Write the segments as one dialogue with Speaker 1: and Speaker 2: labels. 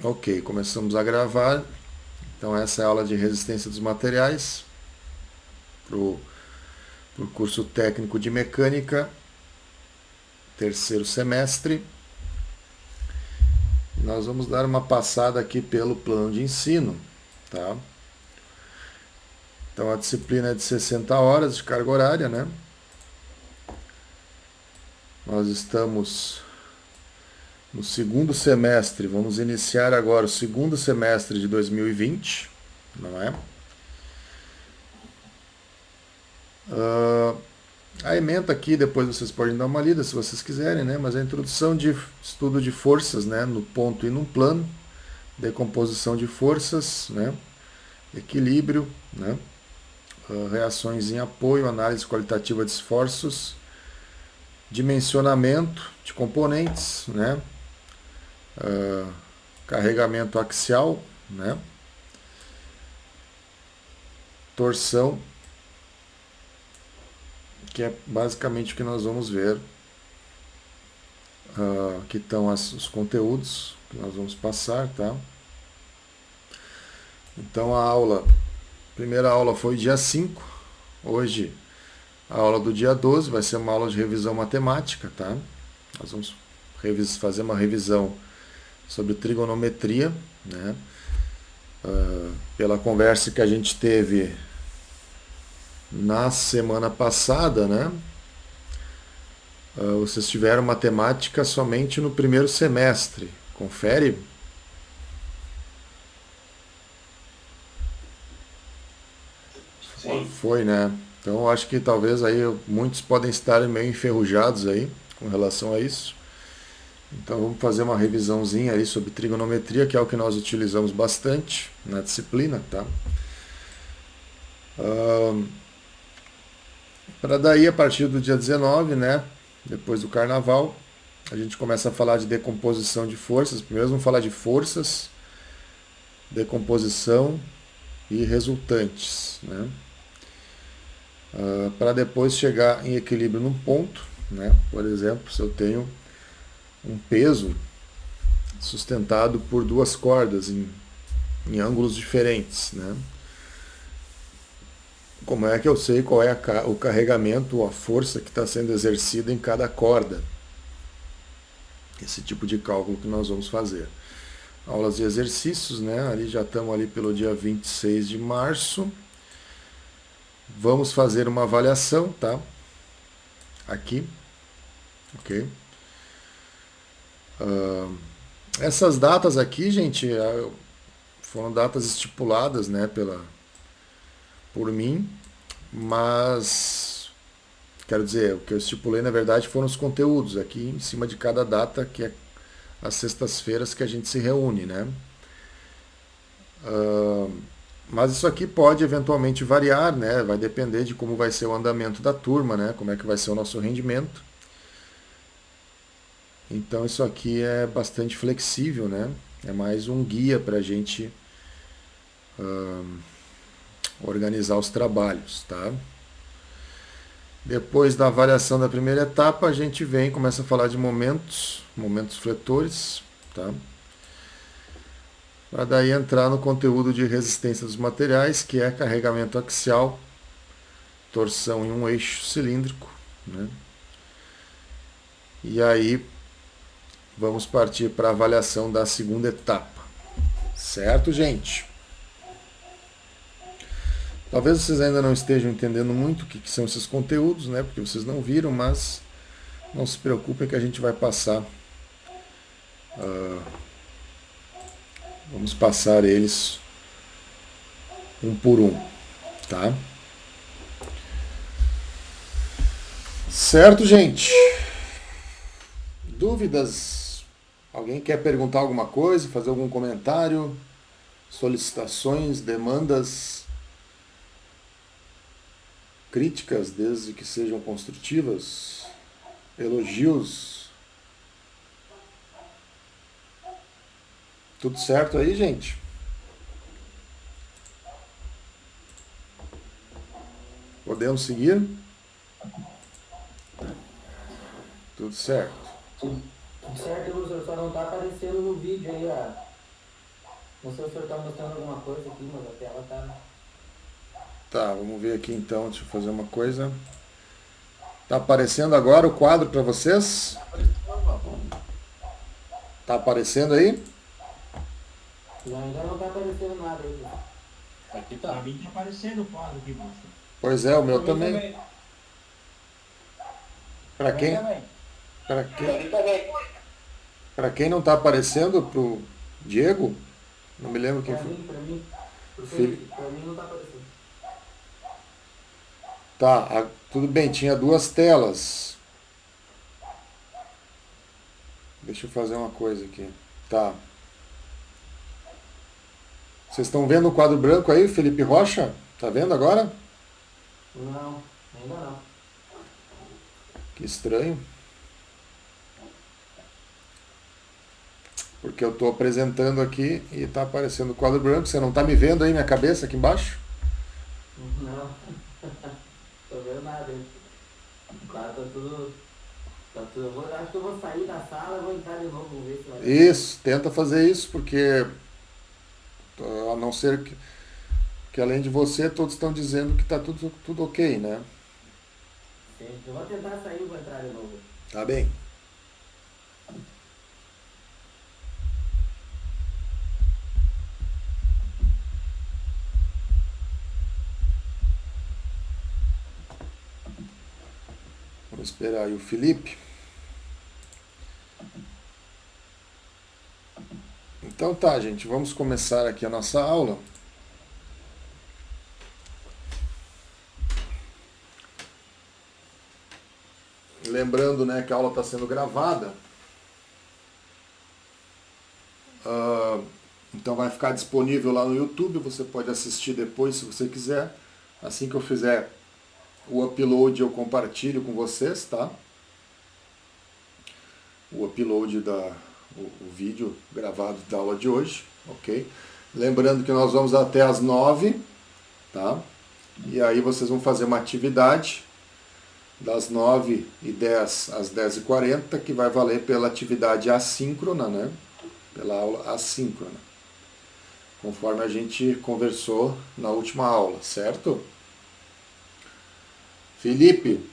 Speaker 1: Ok, começamos a gravar. Então essa é a aula de resistência dos materiais para o curso técnico de mecânica, terceiro semestre. Nós vamos dar uma passada aqui pelo plano de ensino, tá? Então a disciplina é de 60 horas de carga horária, né? Nós estamos no segundo semestre, vamos iniciar agora o segundo semestre de 2020, não é? A ementa aqui, depois vocês podem dar uma lida se vocês quiserem, né? Mas a introdução de estudo de forças, né? No ponto e no plano, decomposição de forças, né? Equilíbrio, né? Reações em apoio, análise qualitativa de esforços, dimensionamento de componentes, né? Carregamento axial, né? Torção, que é basicamente o que nós vamos ver. Aqui estão os conteúdos que nós vamos passar, tá? Então a primeira aula foi dia 5. Hoje a aula do dia 12 vai ser uma aula de revisão matemática, tá? Nós vamos fazer uma revisão sobre trigonometria, né? Pela conversa que a gente teve na semana passada, né? Vocês tiveram matemática somente no primeiro semestre. Confere?
Speaker 2: Sim.
Speaker 1: Foi, né? Então eu acho que talvez aí muitos podem estar meio enferrujados aí com relação a isso. Então vamos fazer uma revisãozinha aí sobre trigonometria, que é o que nós utilizamos bastante na disciplina, tá? Para daí, a partir do dia 19, né, depois do carnaval, a gente começa a falar de decomposição de forças. Primeiro vamos falar de forças, decomposição e resultantes, né? Para depois chegar em equilíbrio num ponto, né? Por exemplo, se eu tenho um peso sustentado por duas cordas em ângulos diferentes, né? Como é que eu sei qual é o carregamento ou a força que está sendo exercida em cada corda? Esse tipo de cálculo que nós vamos fazer. Aulas de exercícios, né? Ali já estamos ali pelo dia 26 de março. Vamos fazer uma avaliação, tá? Aqui, ok? Essas datas aqui, gente, foram datas estipuladas, né, por mim, mas quero dizer, o que eu estipulei na verdade foram os conteúdos aqui em cima de cada data, que é as sextas-feiras que a gente se reúne, né? Mas isso aqui pode eventualmente variar, né? Vai depender de como vai ser o andamento da turma, né? Como é que vai ser o nosso rendimento. Então isso aqui é bastante flexível, né? É mais um guia para a gente organizar os trabalhos, tá? Depois da avaliação da primeira etapa, a gente vem e começa a falar de momentos fletores, tá? Para daí entrar no conteúdo de resistência dos materiais, que é carregamento axial, torção em um eixo cilíndrico, né? E aí vamos partir para a avaliação da segunda etapa. Certo, gente? Talvez vocês ainda não estejam entendendo muito o que são esses conteúdos, né? Porque vocês não viram, mas não se preocupem que a gente vai passar. Vamos passar eles um por um, tá? Certo, gente? Dúvidas? Alguém quer perguntar alguma coisa, fazer algum comentário? Solicitações, demandas, críticas, desde que sejam construtivas? Elogios? Tudo certo aí, gente? Podemos seguir? Tudo certo.
Speaker 2: Tudo certo, professor, só não tá aparecendo no vídeo aí, ó. Não sei se o senhor está mostrando alguma coisa aqui, mas a tela tá.
Speaker 1: Tá, vamos ver aqui então. Deixa eu fazer uma coisa. Tá aparecendo agora o quadro para vocês? Tá aparecendo aí?
Speaker 2: E ainda não tá aparecendo nada aí, pessoal.
Speaker 3: Aqui
Speaker 4: Pra
Speaker 3: tá.
Speaker 4: mim tá aparecendo o quadro aqui, professor.
Speaker 1: Pois é, o
Speaker 3: Pra
Speaker 1: meu
Speaker 3: mim
Speaker 1: também.
Speaker 3: também.
Speaker 1: Para
Speaker 3: Pra mim
Speaker 1: quem,
Speaker 3: também.
Speaker 1: para
Speaker 3: Pra
Speaker 1: quem,
Speaker 3: mim também.
Speaker 1: para quem não tá aparecendo pro Diego, não me lembro quem foi.
Speaker 2: Pro
Speaker 1: Fili-
Speaker 2: Felipe, pra mim não tá aparecendo.
Speaker 1: Tá, tudo bem, tinha duas telas. Deixa eu fazer uma coisa aqui. Tá. Vocês estão vendo o quadro branco aí, Felipe Rocha? Tá vendo agora?
Speaker 2: Não, ainda não.
Speaker 1: Que estranho. Porque eu estou apresentando aqui e está aparecendo o quadro branco. Você não está me vendo aí, minha cabeça aqui embaixo?
Speaker 2: Não, tô vendo nada aí. Tá, tá tudo. Tá tudo. Acho que eu vou sair da sala e vou entrar de novo, vou ver se vai dar certo.
Speaker 1: Isso, tenta fazer isso, porque a não ser que além de você, todos estão dizendo que está tudo ok, né?
Speaker 2: Sim, eu vou tentar sair e vou entrar de novo.
Speaker 1: Tá bem. Vamos esperar aí o Felipe. Então tá, gente, vamos começar aqui a nossa aula. Lembrando, né, que a aula está sendo gravada. Então vai ficar disponível lá no YouTube, você pode assistir depois se você quiser. Assim que eu fizer o upload eu compartilho com vocês, tá? O upload o vídeo gravado da aula de hoje, ok? Lembrando que nós vamos até às 9, tá? E aí vocês vão fazer uma atividade das 9h10 às 10h40, que vai valer pela atividade assíncrona, né? Pela aula assíncrona, conforme a gente conversou na última aula, certo? Felipe,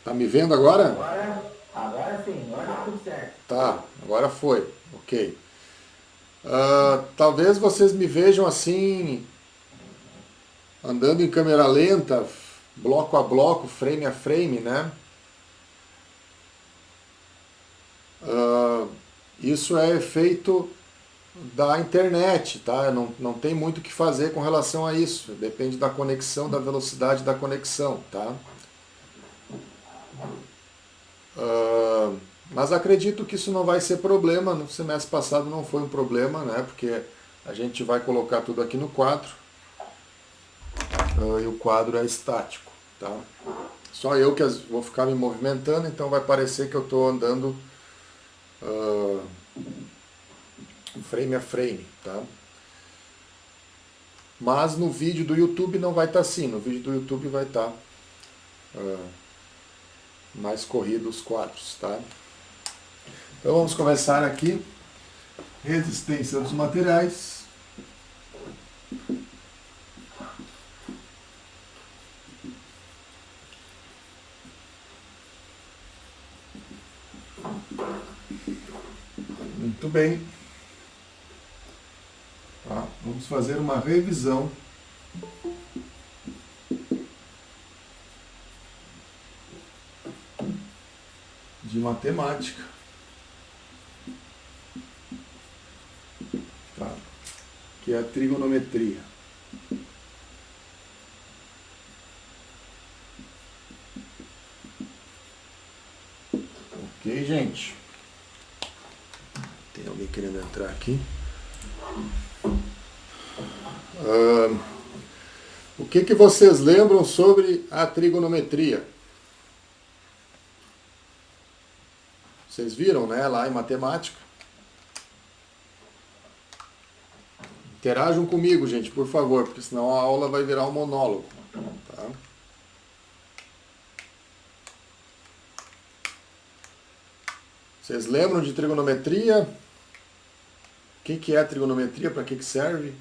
Speaker 1: tá me vendo agora?
Speaker 2: Agora sim, agora tá tudo certo.
Speaker 1: Tá, agora foi, ok. Talvez vocês me vejam assim, andando em câmera lenta, bloco a bloco, frame a frame, né? Isso é efeito da internet, tá? Não tem muito o que fazer com relação a isso. Depende da conexão, da velocidade da conexão, tá? Mas acredito que isso não vai ser problema. No semestre passado não foi um problema, né? Porque a gente vai colocar tudo aqui no quadro e o quadro é estático, tá? Só eu que vou ficar me movimentando, então vai parecer que eu estou andando frame a frame, tá? Mas no vídeo do YouTube não vai estar assim. No vídeo do YouTube vai estar mais corrido os quadros, tá? Então vamos começar aqui. Resistência dos materiais. Muito bem. Tá? Vamos fazer uma revisão de matemática. Tá? Que é a trigonometria. Ok, gente? Tem alguém querendo entrar aqui? O que vocês lembram sobre a trigonometria? Vocês viram, né, lá em matemática? Interajam comigo, gente, por favor, porque senão a aula vai virar um monólogo. Tá? Vocês lembram de trigonometria? que é a trigonometria? Para que serve?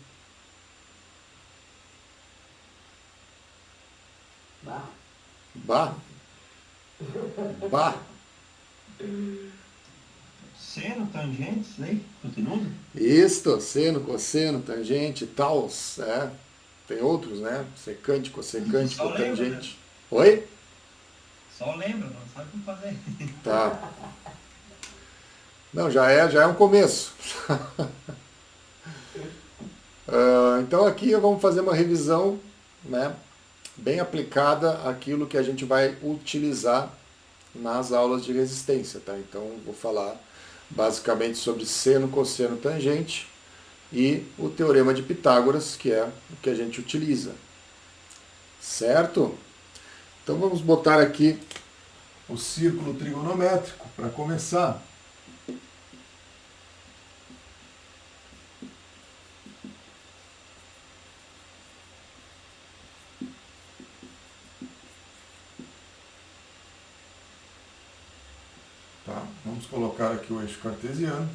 Speaker 2: Bah.
Speaker 1: Bah? Bah?
Speaker 4: Seno, tangente, isso aí? Hipotenusa?
Speaker 1: Isto, seno, cosseno, tangente, tals, tem outros, né? Secante, cossecante,
Speaker 4: Só lembra,
Speaker 1: cotangente. Oi?
Speaker 4: Só lembra, não sabe como fazer.
Speaker 1: Tá. Não, já é um começo. Então aqui vamos fazer uma revisão, né, bem aplicada àquilo que a gente vai utilizar nas aulas de resistência, tá? Então vou falar basicamente sobre seno, cosseno, tangente e o teorema de Pitágoras, que é o que a gente utiliza. Certo? Então vamos botar aqui o círculo trigonométrico para começar. Tá? Vamos colocar aqui o eixo cartesiano.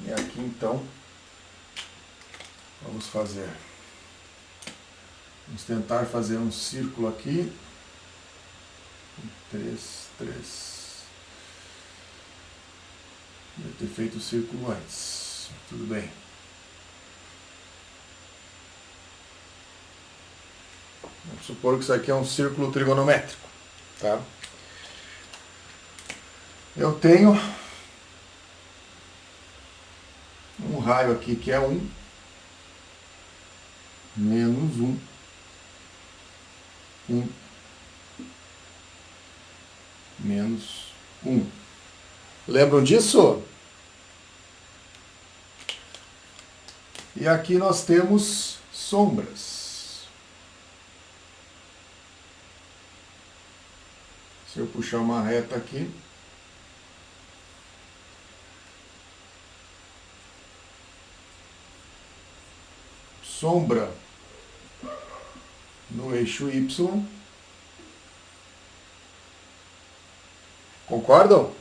Speaker 1: E aqui então, vamos tentar fazer um círculo aqui. 3. Devia ter feito o círculo antes. Tudo bem. Vamos supor que isso aqui é um círculo trigonométrico. Tá? Eu tenho um raio aqui que é 1, menos 1, 1, menos 1. Lembram disso? E aqui nós temos sombras. Se eu puxar uma reta aqui, sombra no eixo Y. Concordam?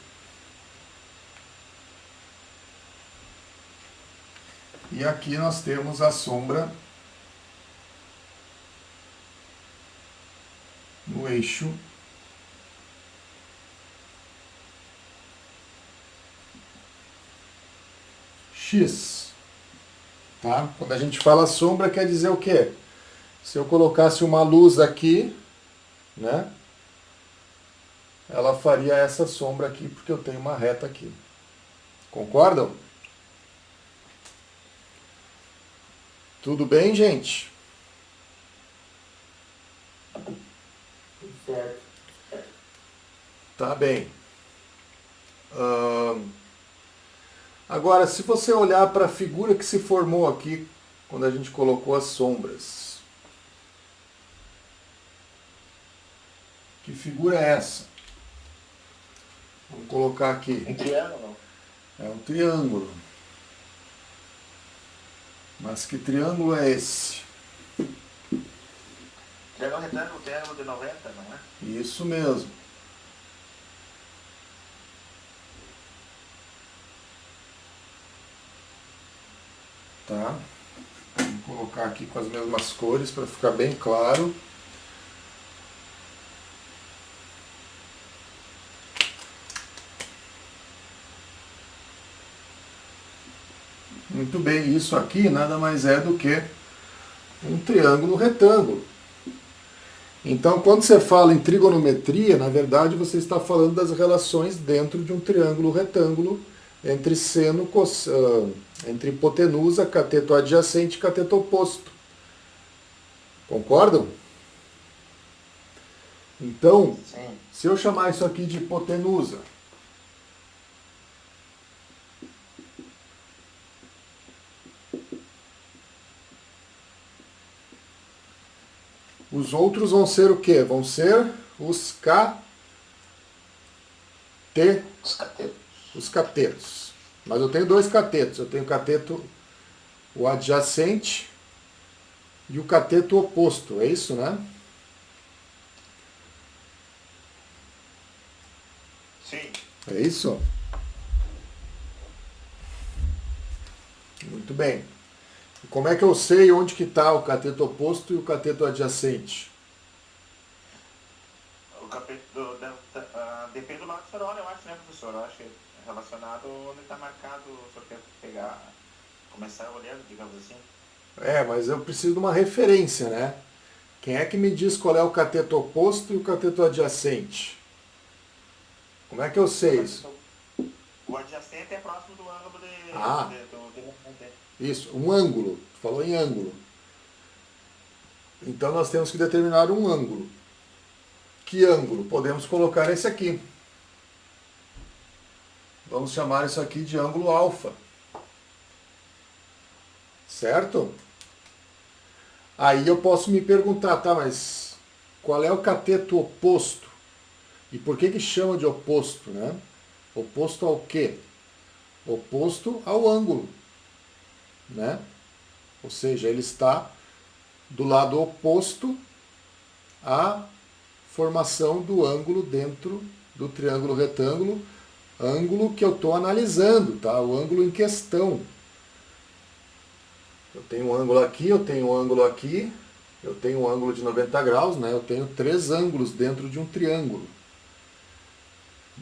Speaker 1: E aqui nós temos a sombra no eixo X. Tá? Quando a gente fala sombra, quer dizer o quê? Se eu colocasse uma luz aqui, né? Ela faria essa sombra aqui, porque eu tenho uma reta aqui. Concordam? Tudo bem, gente?
Speaker 2: Certo.
Speaker 1: Tá bem. Agora, se você olhar para a figura que se formou aqui, quando a gente colocou as sombras. Que figura é essa? Vamos colocar aqui.
Speaker 3: Um triângulo?
Speaker 1: É um triângulo. Mas que triângulo é esse?
Speaker 3: Triângulo retângulo, triângulo de 90, não é?
Speaker 1: Isso mesmo. Tá? Vou colocar aqui com as mesmas cores para ficar bem claro. Muito bem, isso aqui nada mais é do que um triângulo retângulo. Então, quando você fala em trigonometria, na verdade você está falando das relações dentro de um triângulo retângulo entre seno, entre hipotenusa, cateto adjacente e cateto oposto. Concordam? Então,
Speaker 3: Sim.
Speaker 1: se eu chamar isso aqui de hipotenusa, Os outros vão ser o quê? Vão ser os os catetos. Mas eu tenho dois catetos. Eu tenho o cateto o adjacente e o cateto oposto. É isso, né?
Speaker 3: Sim.
Speaker 1: É isso? Muito bem. E como é que eu sei onde que está o cateto oposto e o cateto adjacente?
Speaker 3: O depende do lado que o senhor olha, eu acho, né, professor? Eu acho que é relacionado onde está marcado, o senhor quer pegar, começar olhando, digamos assim.
Speaker 1: É, mas eu preciso de uma referência, né? Quem é que me diz qual é o cateto oposto e o cateto adjacente? Como é que eu sei isso?
Speaker 3: O adjacente é próximo do ângulo de
Speaker 1: Isso, um ângulo. Tu falou em ângulo. Então nós temos que determinar um ângulo. Que ângulo? Podemos colocar esse aqui. Vamos chamar isso aqui de ângulo alfa. Certo? Aí eu posso me perguntar, tá, mas qual é o cateto oposto? E por que que chama de oposto, né? Oposto ao quê? Oposto ao ângulo, né? Ou seja, ele está do lado oposto à formação do ângulo dentro do triângulo retângulo, ângulo que eu estou analisando, tá? O ângulo em questão. Eu tenho um ângulo aqui, eu tenho um ângulo aqui, eu tenho um ângulo de 90 graus, né? Eu tenho três ângulos dentro de um triângulo.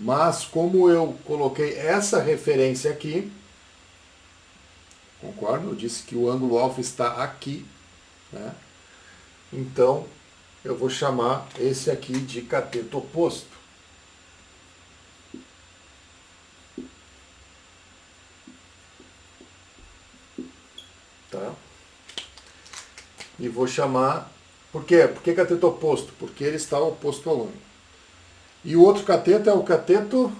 Speaker 1: Mas como eu coloquei essa referência aqui, concordo? Eu disse que o ângulo alfa está aqui, né? Então eu vou chamar esse aqui de cateto oposto. Tá? E vou chamar... Por quê? Por que cateto oposto? Porque ele está oposto ao ângulo. E o outro cateto é o cateto...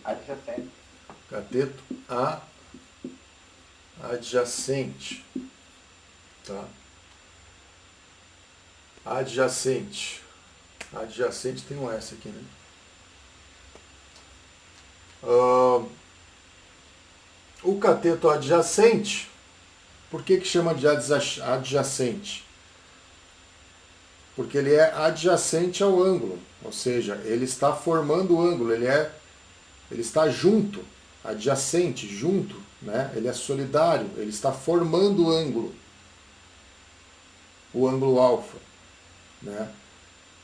Speaker 3: adjacente.
Speaker 1: Cateto adjacente. Tá? Adjacente. Adjacente tem um S aqui, né? O cateto adjacente, por que que chama de adjacente? Porque ele é adjacente ao ângulo, ou seja, ele está formando o ângulo, ele está junto, adjacente, junto, né? Ele é solidário, ele está formando o ângulo alfa, né?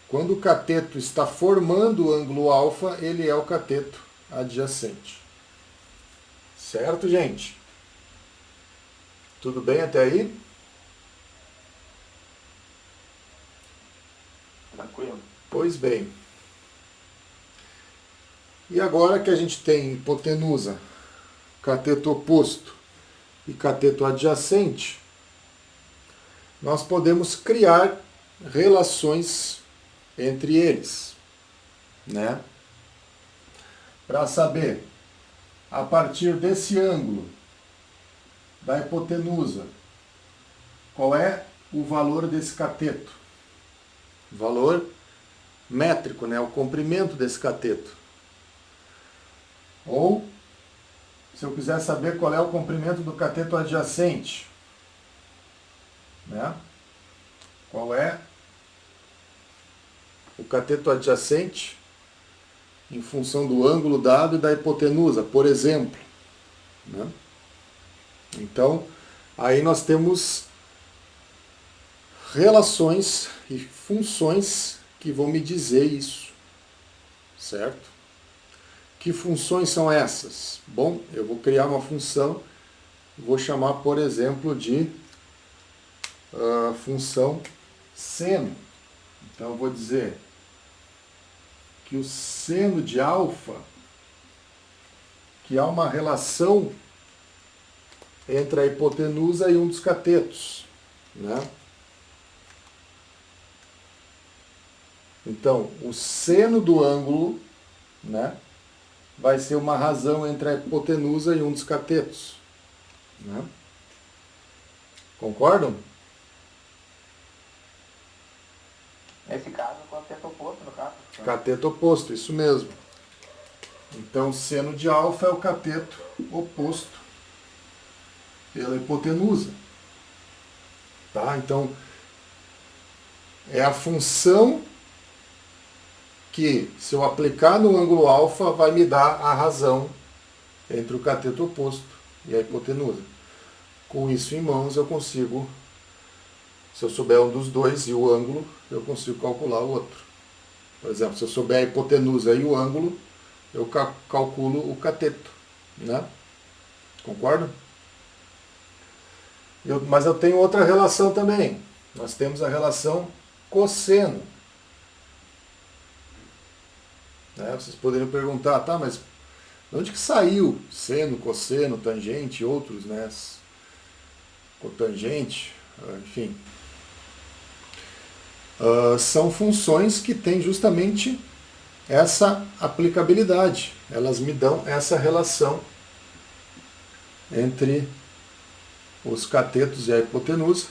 Speaker 1: Quando o cateto está formando o ângulo alfa, ele é o cateto adjacente. Certo, gente? Tudo bem até aí?
Speaker 3: Tranquilo.
Speaker 1: Pois bem. E agora que a gente tem hipotenusa, cateto oposto e cateto adjacente, nós podemos criar relações entre eles, né? Para saber, a partir desse ângulo da hipotenusa, qual é o valor desse cateto? Valor métrico, né? O comprimento desse cateto. Ou, se eu quiser saber qual é o comprimento do cateto adjacente, né? Qual é o cateto adjacente em função do ângulo dado e da hipotenusa, por exemplo, né? Então, aí nós temos relações e funções que vão me dizer isso, certo? Que funções são essas? Bom, eu vou criar uma função, vou chamar, por exemplo, de função seno. Então eu vou dizer que o seno de alfa, que há uma relação entre a hipotenusa e um dos catetos, né? Então, o seno do ângulo, né, vai ser uma razão entre a hipotenusa e um dos catetos, né? Concordam? cateto oposto, isso mesmo. Então, seno de alfa é o cateto oposto pela hipotenusa. Tá? Então, é a função que, se eu aplicar no ângulo alfa, vai me dar a razão entre o cateto oposto e a hipotenusa. Com isso em mãos, eu consigo, se eu souber um dos dois e o ângulo, eu consigo calcular o outro. Por exemplo, se eu souber a hipotenusa e o ângulo, eu calculo o cateto. Né? Concordo? Mas eu tenho outra relação também. Nós temos a relação cosseno. Vocês poderiam perguntar, tá, mas de onde que saiu seno, cosseno, tangente e outros, né? Cotangente, enfim. São funções que têm justamente essa aplicabilidade. Elas me dão essa relação entre os catetos e a hipotenusa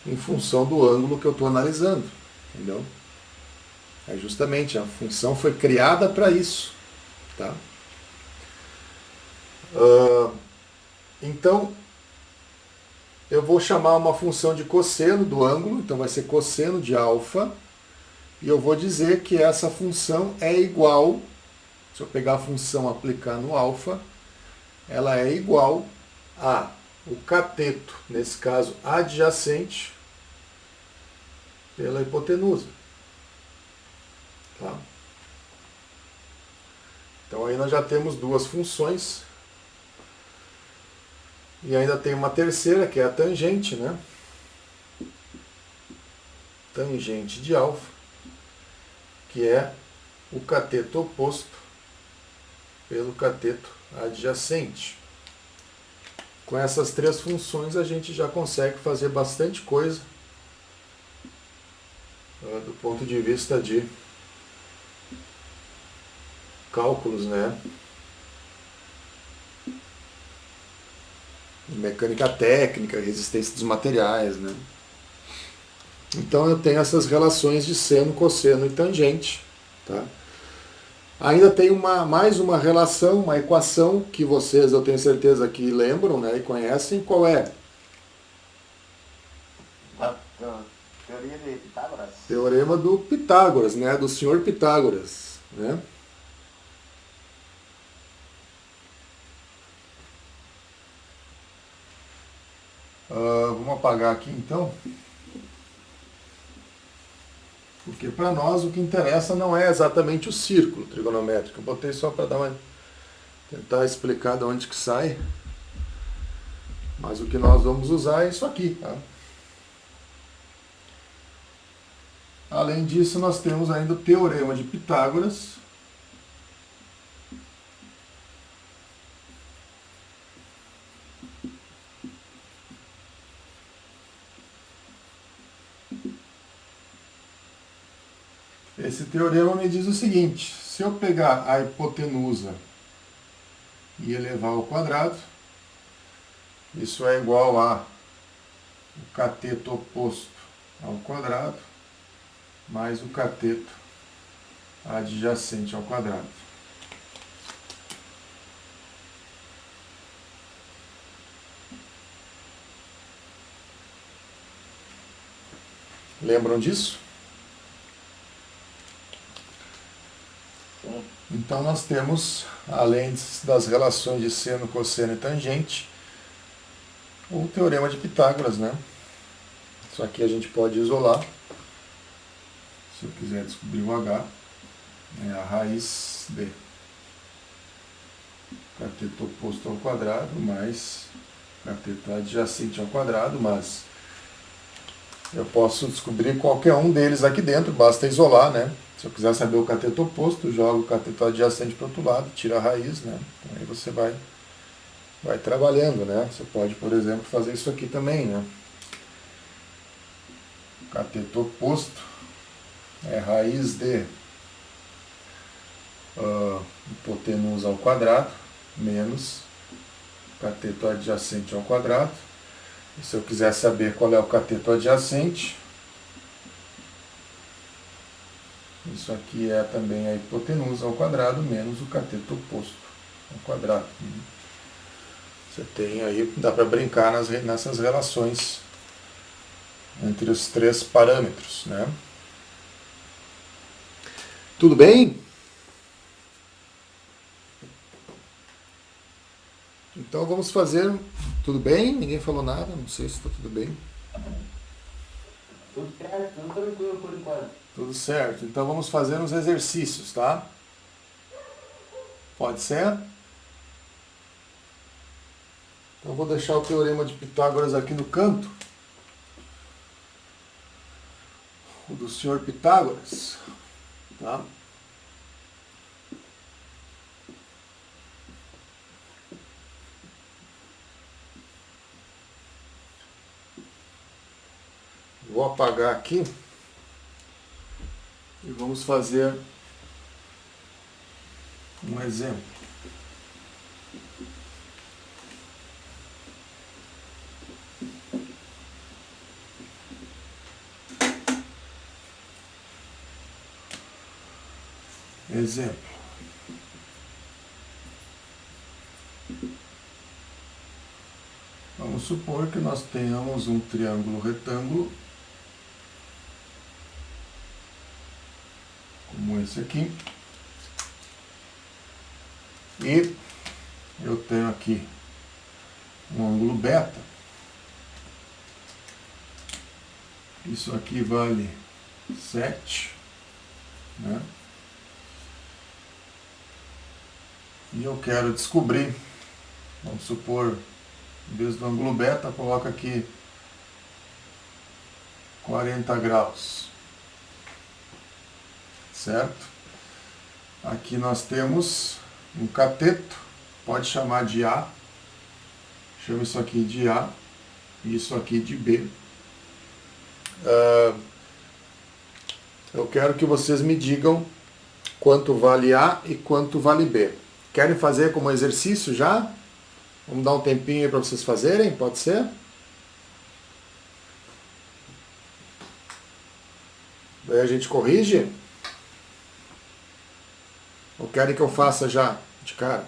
Speaker 1: em função do ângulo que eu estou analisando. Entendeu? É justamente, a função foi criada para isso. Tá? Então, eu vou chamar uma função de cosseno do ângulo, então vai ser cosseno de alfa, e eu vou dizer que essa função é igual, se eu pegar a função e aplicar no alfa, ela é igual a o cateto, nesse caso adjacente, pela hipotenusa. Tá? Então aí nós já temos duas funções. E ainda tem uma terceira, que é a tangente, né? Tangente de alfa, que é o cateto oposto pelo cateto adjacente. Com essas três funções a gente já consegue fazer bastante coisa do ponto de vista de cálculos, né? Mecânica técnica, resistência dos materiais, né? Então eu tenho essas relações de seno, cosseno e tangente, tá? Ainda tem mais uma relação, uma equação que vocês, eu tenho certeza que lembram, né, e conhecem. Qual é?
Speaker 3: A teoria de Pitágoras.
Speaker 1: Teorema do Pitágoras, né, do senhor Pitágoras, né? Vamos apagar aqui então. Porque para nós o que interessa não é exatamente o círculo trigonométrico. Eu botei só para tentar explicar de onde que sai. Mas o que nós vamos usar é isso aqui. Tá? Além disso, nós temos ainda o Teorema de Pitágoras. Esse teorema me diz o seguinte: se eu pegar a hipotenusa e elevar ao quadrado, isso é igual a o cateto oposto ao quadrado mais o cateto adjacente ao quadrado. Lembram disso? Então nós temos, além das relações de seno, cosseno e tangente, o teorema de Pitágoras, né? Isso aqui a gente pode isolar. Se eu quiser descobrir o H, é a raiz de cateto oposto ao quadrado mais cateto adjacente ao quadrado, mas eu posso descobrir qualquer um deles aqui dentro, basta isolar, né? Se eu quiser saber o cateto oposto, jogo o cateto adjacente para o outro lado, tira a raiz, né? Então aí você vai trabalhando, né? Você pode, por exemplo, fazer isso aqui também, né? Cateto oposto é raiz de hipotenusa ao quadrado menos cateto adjacente ao quadrado. E se eu quiser saber qual é o cateto adjacente, Isso aqui é também a hipotenusa ao quadrado menos o cateto oposto ao quadrado. Você tem aí, dá para brincar nessas relações entre os três parâmetros, né? Tudo bem? Então vamos fazer. Tudo bem? Ninguém falou nada, não sei se está tudo bem.
Speaker 2: Tudo certo, tudo tranquilo por enquanto.
Speaker 1: Tudo certo. Então vamos fazer uns exercícios, tá? Pode ser? Então vou deixar o teorema de Pitágoras aqui no canto. O do senhor Pitágoras, tá? Vou apagar aqui e vamos fazer um exemplo. Exemplo. Vamos supor que nós tenhamos um triângulo retângulo, como esse aqui, e eu tenho aqui um ângulo beta. Isso aqui vale 7, né? E eu quero descobrir, vamos supor, em vez do ângulo beta, coloca aqui 40 graus. Certo? Aqui nós temos um cateto, pode chamar de A, chama isso aqui de A, e isso aqui de B. Eu quero que vocês me digam quanto vale A e quanto vale B. Querem fazer como exercício já? Vamos dar um tempinho aí para vocês fazerem, pode ser? Daí a gente corrige? Ou querem que eu faça já, de cara?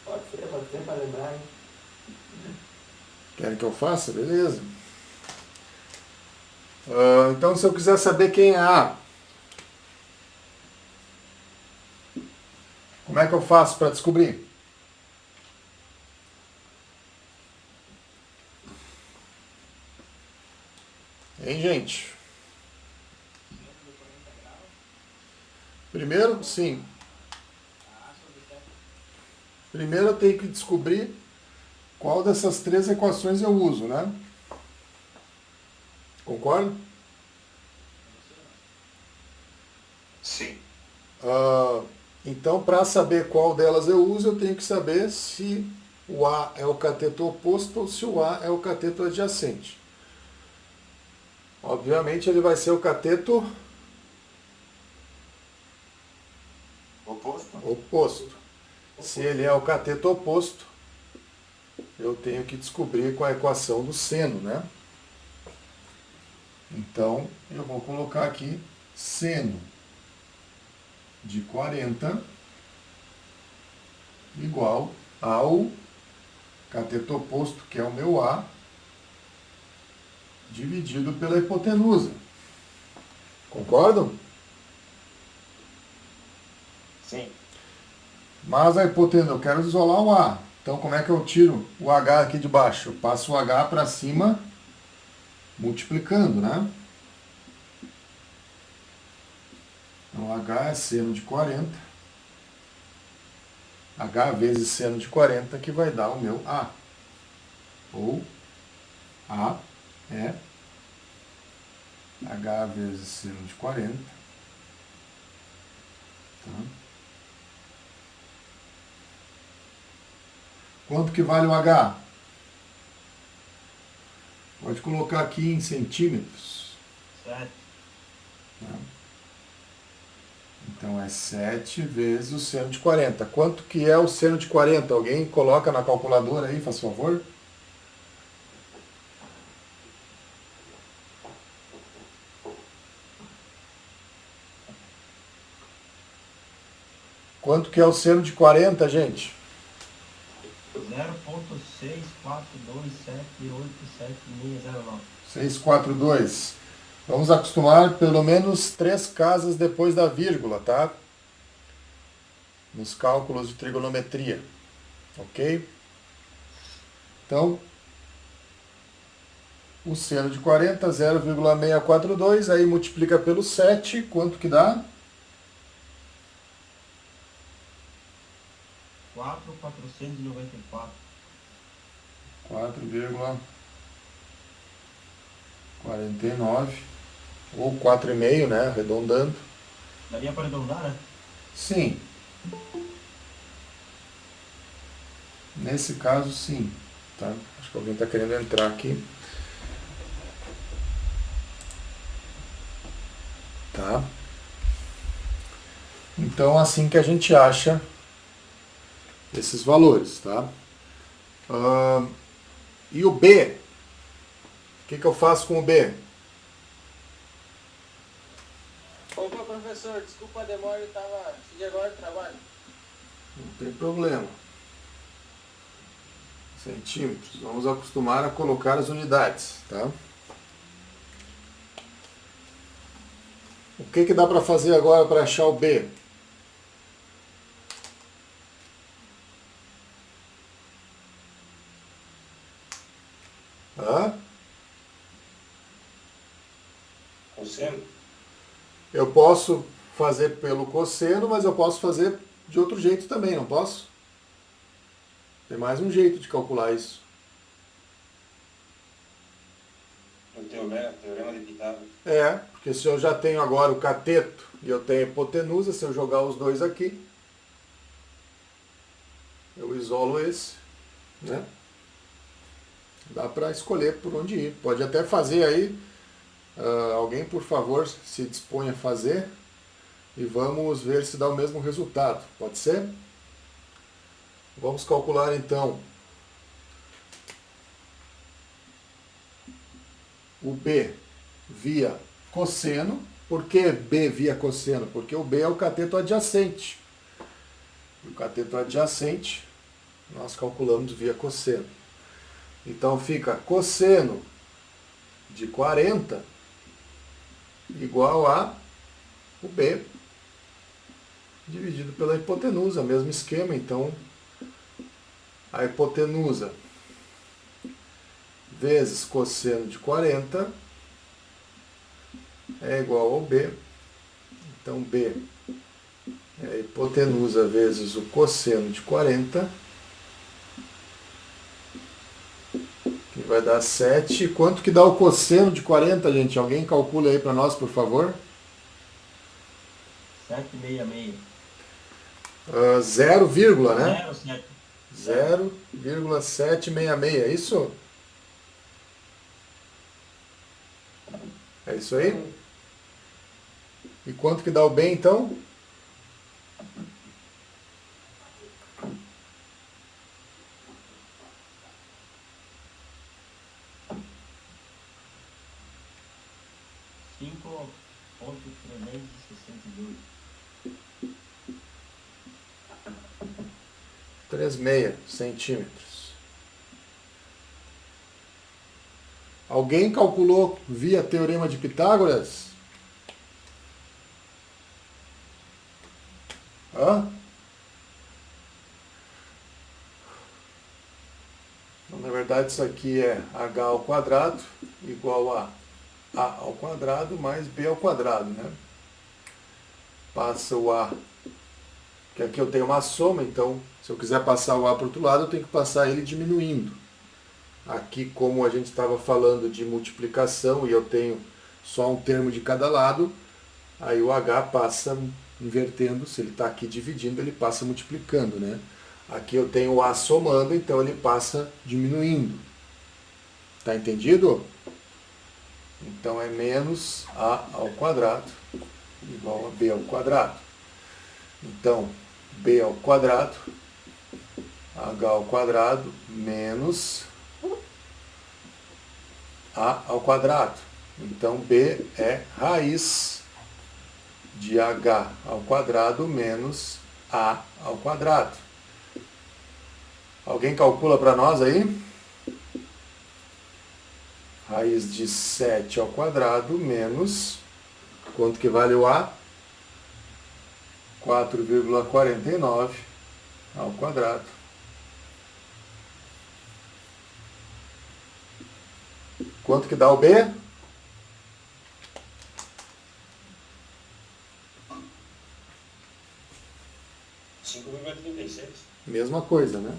Speaker 2: Pode ser para lembrar, hein?
Speaker 1: Querem que eu faça? Beleza. Então, se eu quiser saber quem é A, como é que eu faço para descobrir? Hein, gente? Primeiro, sim. Primeiro eu tenho que descobrir qual dessas três equações eu uso, né? Concorda?
Speaker 3: Sim.
Speaker 1: Então, para saber qual delas eu uso, eu tenho que saber se o A é o cateto oposto ou se o A é o cateto adjacente. Obviamente, ele vai ser o cateto oposto. Se ele é o cateto oposto, eu tenho que descobrir com a equação do seno, né? Então, eu vou colocar aqui seno de 40 igual ao cateto oposto, que é o meu A, dividido pela hipotenusa. Concordam?
Speaker 3: Sim.
Speaker 1: Mas a hipotenusa, eu quero isolar o A. Então, como é que eu tiro o H aqui de baixo? Eu passo o H para cima, multiplicando, né? Então, H é seno de 40. H vezes seno de 40, que vai dar o meu A. Ou A é H vezes seno de 40. Tá? Quanto que vale o H? Pode colocar aqui em centímetros.
Speaker 4: 7.
Speaker 1: Tá? Então é 7 vezes o seno de 40. Quanto que é o seno de 40? Alguém coloca na calculadora aí, faz favor? Quanto que é o seno de 40, gente?
Speaker 4: 0.6427877609.
Speaker 1: 642. Vamos acostumar pelo menos 3 casas depois da vírgula, tá? Nos cálculos de trigonometria. Ok? Então, o seno de 40, 0,642, aí multiplica pelo 7, quanto que dá?
Speaker 4: 4.494.
Speaker 1: 4,49, ou 4,5, né? Arredondando.
Speaker 4: Daria para arredondar, né?
Speaker 1: Sim. Nesse caso, sim. Tá? Acho que alguém está querendo entrar aqui. Tá? Então, assim que a gente acha esses valores, tá? E o B? O que eu faço com o B?
Speaker 2: Opa, professor, desculpa a demora, eu estava de agora do trabalho.
Speaker 1: Não tem problema. Centímetros. Vamos acostumar a colocar as unidades, tá? O que dá para fazer agora para achar o B? Hã?
Speaker 3: Cosseno?
Speaker 1: Eu posso fazer pelo cosseno, mas eu posso fazer de outro jeito também, não posso? Tem mais um jeito de calcular isso.
Speaker 3: O teorema de Pitágoras.
Speaker 1: É, porque se eu já tenho agora o cateto e eu tenho a hipotenusa, se eu jogar os dois aqui, eu isolo esse, né? Dá para escolher por onde ir. Pode até fazer aí, alguém por favor se dispõe a fazer e vamos ver se dá o mesmo resultado. Pode ser? Vamos calcular então o B via cosseno. Por que B via cosseno? Porque o B é o cateto adjacente. E o cateto adjacente nós calculamos via cosseno. Então fica cosseno de 40 igual a o B dividido pela hipotenusa, mesmo esquema. Então a hipotenusa vezes cosseno de 40 é igual ao B. Então B é a hipotenusa vezes o cosseno de 40, que vai dar 7. Quanto que dá o cosseno de 40, gente? Alguém calcula aí para nós, por favor?
Speaker 4: 766.
Speaker 1: 0, né?
Speaker 4: 07.
Speaker 1: 0,766, é isso? É isso aí? E quanto que dá o B, então?
Speaker 4: Cinco ponto 362.
Speaker 1: 3,6 centímetros. Alguém calculou via teorema de Pitágoras? Hã? Então, na verdade, isso aqui é h ao quadrado igual a ao quadrado mais b ao quadrado, né? Passa o a, porque aqui eu tenho uma soma, então se eu quiser passar o a para o outro lado, eu tenho que passar ele diminuindo. Aqui, como a gente estava falando de multiplicação e eu tenho só um termo de cada lado, aí o h passa invertendo, se ele está aqui dividindo, ele passa multiplicando, né? Aqui eu tenho o a somando, então ele passa diminuindo. Tá entendido? Então é menos a ao quadrado igual a b ao quadrado. Então, b ao quadrado, h ao quadrado, menos a ao quadrado. Então, b é raiz de h ao quadrado menos A ao quadrado. Alguém calcula para nós aí? Raiz de 7 ao quadrado menos, quanto que vale o A? 4,49 ao quadrado. Quanto que dá o B?
Speaker 4: 5,36.
Speaker 1: Mesma coisa, né?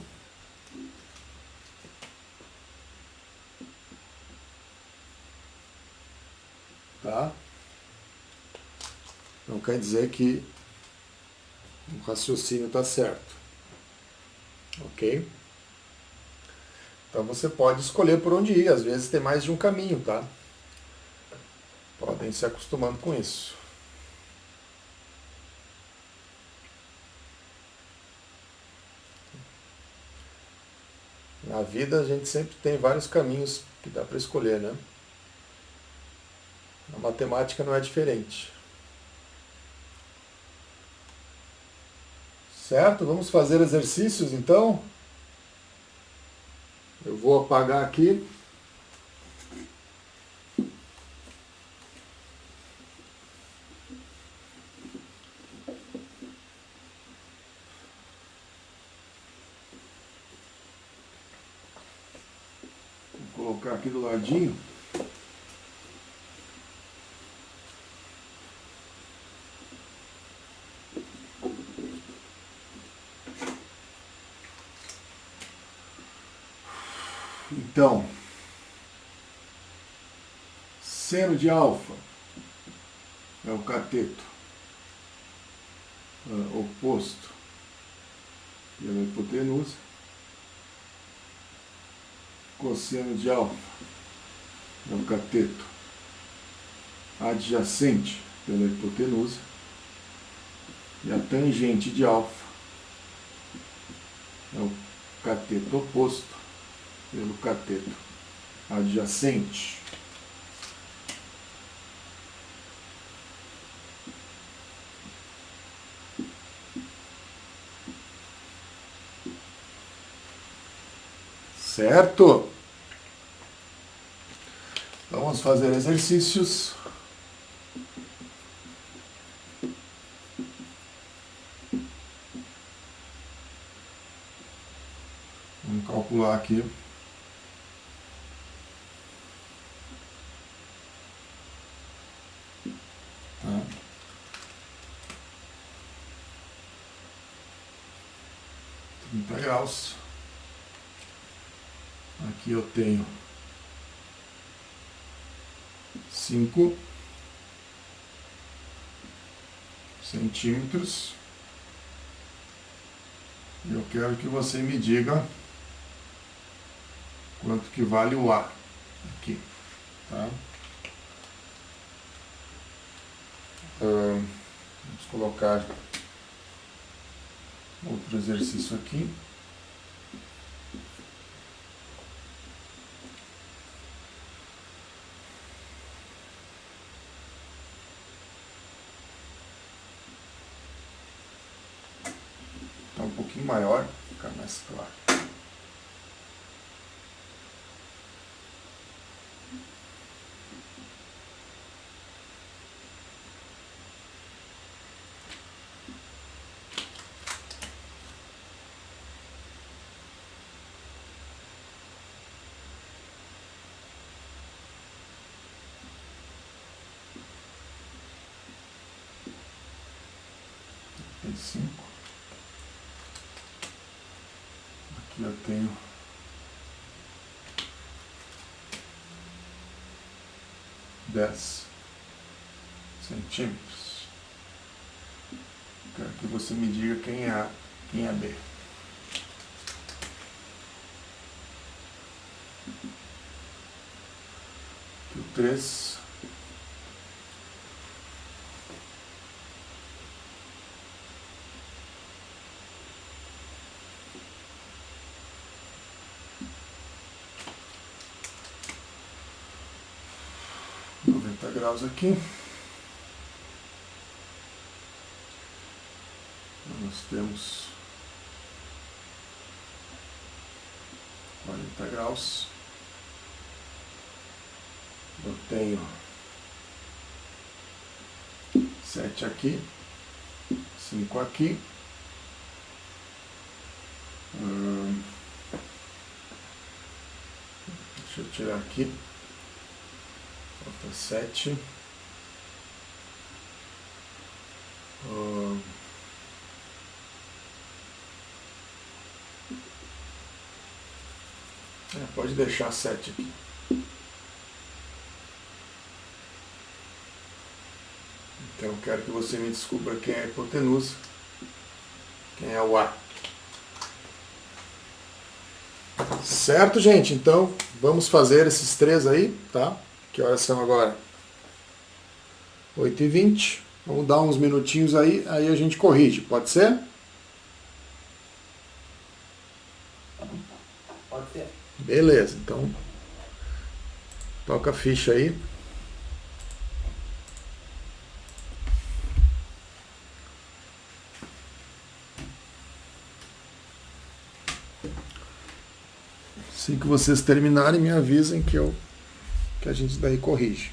Speaker 1: Tá? Então quer dizer que o raciocínio está certo. Ok? Então você pode escolher por onde ir. Às vezes tem mais de um caminho, tá? Podem se acostumando com isso. Na vida a gente sempre tem vários caminhos que dá para escolher, né? A matemática não é diferente. Certo? Vamos fazer exercícios então? Eu vou apagar aqui. Vou colocar aqui do ladinho. Então, seno de alfa é o cateto oposto pela hipotenusa. Cosseno de alfa é o cateto adjacente pela hipotenusa. E a tangente de alfa é o cateto oposto pelo cateto adjacente. Certo? Vamos fazer exercícios. Vamos calcular aqui. Tá? 30 graus. Aqui eu tenho 5 centímetros. E eu quero que você me diga quanto que vale o A aqui. Tá? Vamos colocar outro exercício aqui. Tá um pouquinho maior, ficar mais claro. Tem 5. Aqui eu tenho 10 centímetros. Quero que você me diga quem é A, quem é B. Aqui o 3. Graus aqui. Vamos nós temos 40 graus. Eu tenho 7 aqui, 5 aqui. Deixa eu tirar aqui. Falta 7. Pode deixar 7 aqui. Então eu quero que você me descubra quem é a hipotenusa, quem é o ar. Certo, gente? Então vamos fazer esses 3 aí, tá? Que horas são agora? 8h20. Vamos dar uns minutinhos aí a gente corrige. Pode ser?
Speaker 2: Pode ser.
Speaker 1: Beleza, então toca a ficha aí. Assim que vocês terminarem, me avisem que a gente daí corrige.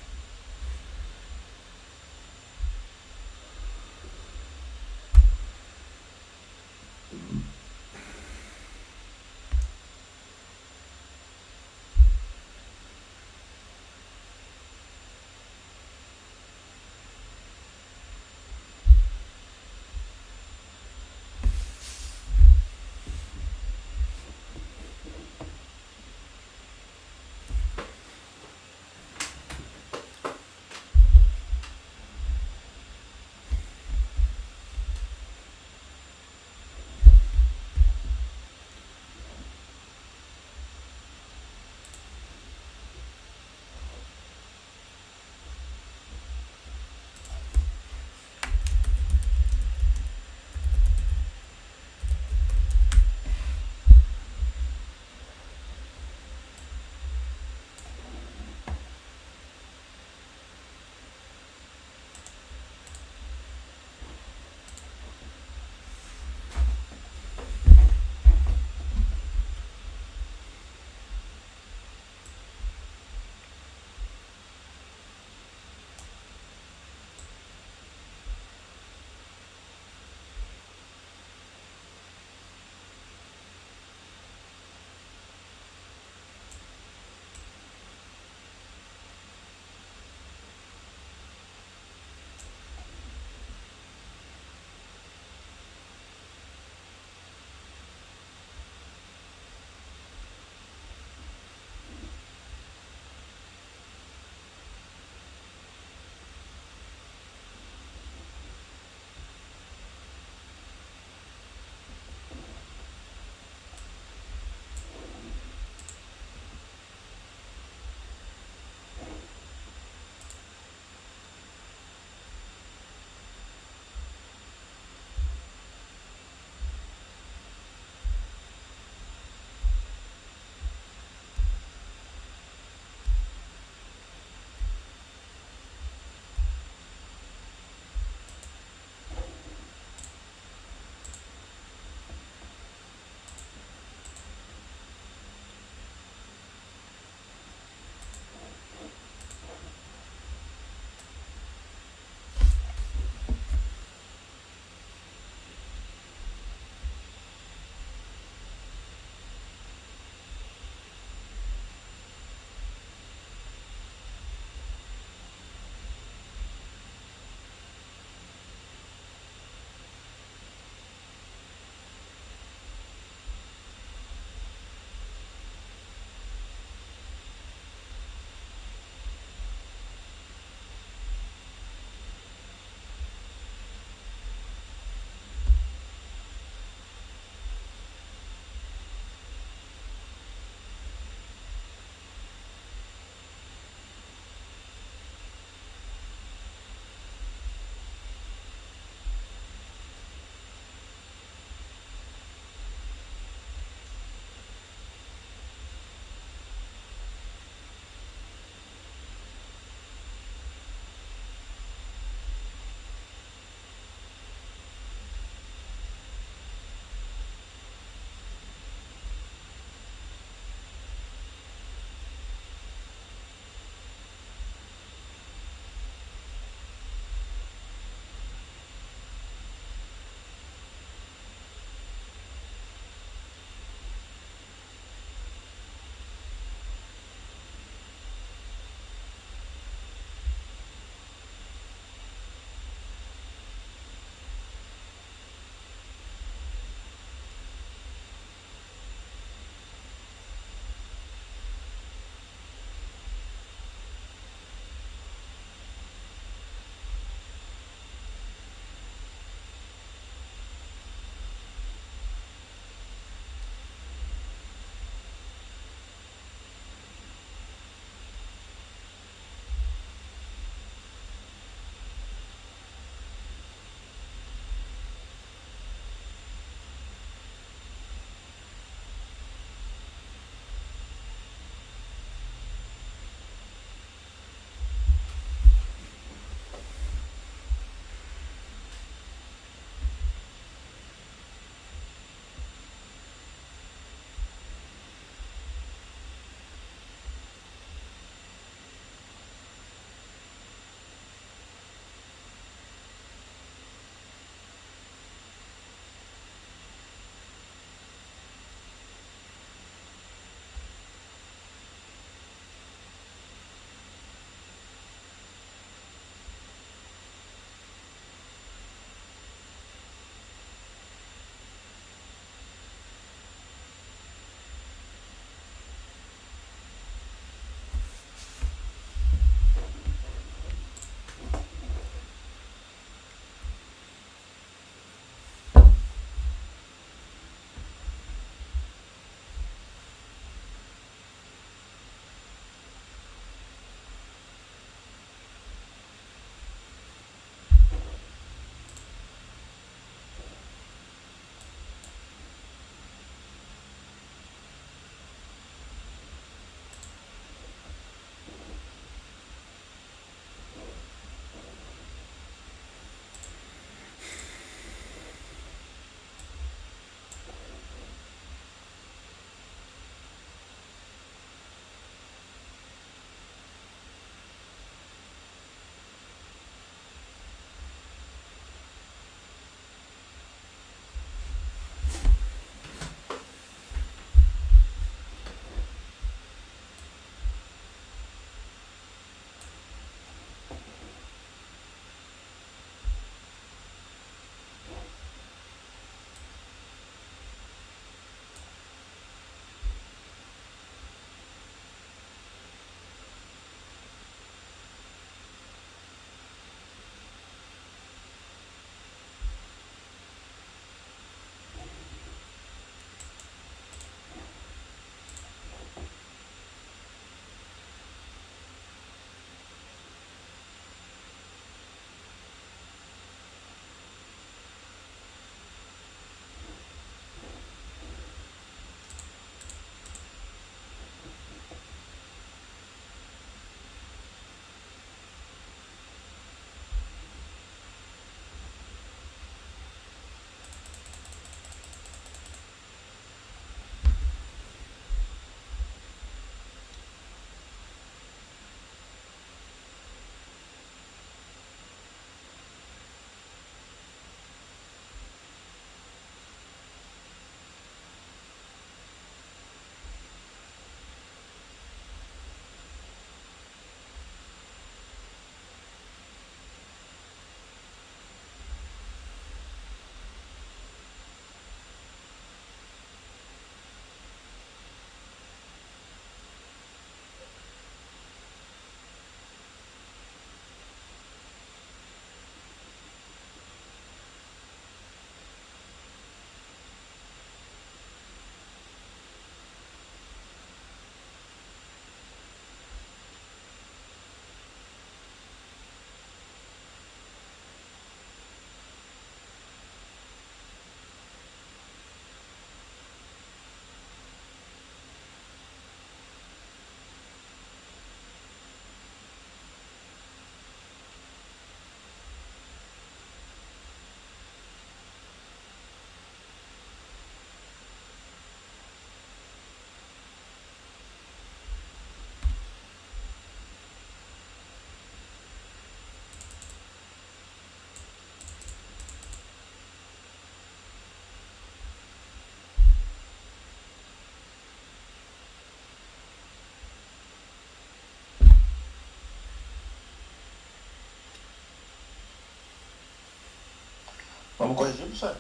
Speaker 3: Vamos corrigir, professor?